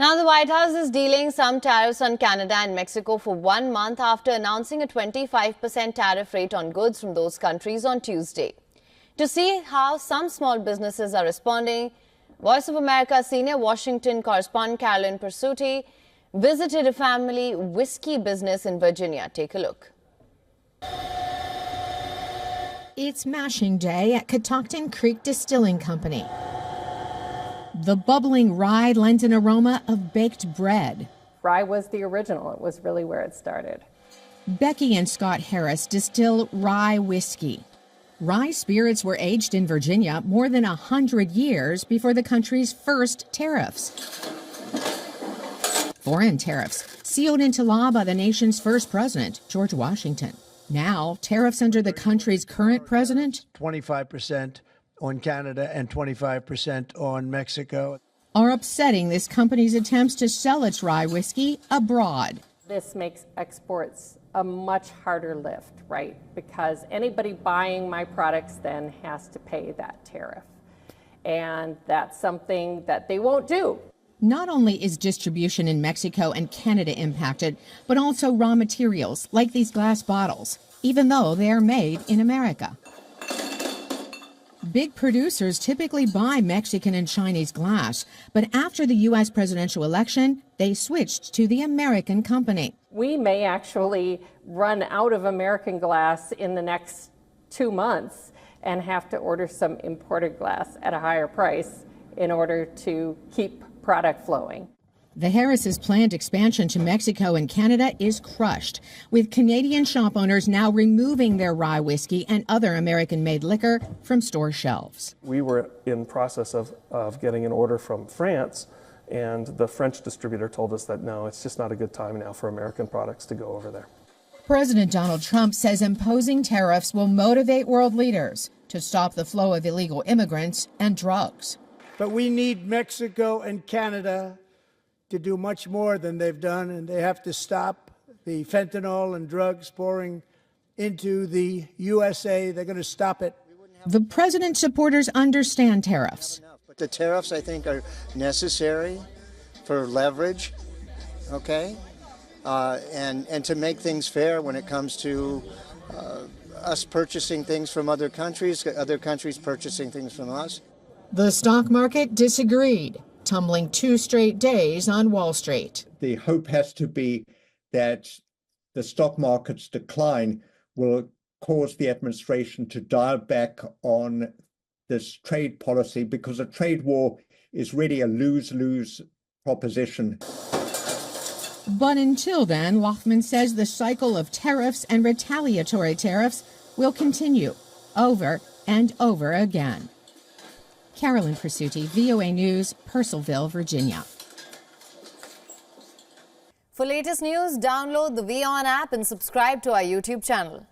Now, the White House is dealing some tariffs on Canada and Mexico for 1 month after announcing a 25% tariff rate on goods from those countries on Tuesday. To see how some small businesses are responding, Voice of America senior Washington correspondent Carolyn Persutti visited a family whiskey business in Virginia. Take a look. It's mashing day at Catoctin Creek Distilling Company. The bubbling rye lends an aroma of baked bread. Rye was the original. It was really where it started. Becky and Scott Harris distill rye whiskey. Rye spirits were aged in Virginia more than 100 years before the country's first tariffs. Foreign tariffs sealed into law by the nation's first president, George Washington. Now, tariffs under the country's current president, 25% on Canada and 25% on Mexico, are upsetting this company's attempts to sell its rye whiskey abroad. This makes exports a much harder lift, right? Because anybody buying my products then has to pay that tariff. And that's something that they won't do. Not only is distribution in Mexico and Canada impacted, but also raw materials like these glass bottles, even though they are made in America. Big producers typically buy Mexican and Chinese glass, but after the U.S. presidential election, they switched to the American company. We may actually run out of American glass in the next 2 months and have to order some imported glass at a higher price in order to keep product flowing. The Harris's planned expansion to Mexico and Canada is crushed, with Canadian shop owners now removing their rye whiskey and other American-made liquor from store shelves. We were in process of getting an order from France, and the French distributor told us that no, it's just not a good time now for American products to go over there. President Donald Trump says imposing tariffs will motivate world leaders to stop the flow of illegal immigrants and drugs. but we need Mexico and Canada to do much more than they've done, and they have to stop the fentanyl and drugs pouring into the USA. They're going to stop it. The president's supporters understand tariffs. But the tariffs, I think, are necessary for leverage, okay? And to make things fair when it comes to us purchasing things from other countries purchasing things from us. The stock market disagreed, tumbling 2 straight days on Wall Street. The hope has to be that the stock market's decline will cause the administration to dial back on this trade policy, because a trade war is really a lose-lose proposition. But until then, Loughman says the cycle of tariffs and retaliatory tariffs will continue over and over again. Carolyn Persutti, VOA News, Purcellville, Virginia. For latest news, download the WION app and subscribe to our YouTube channel.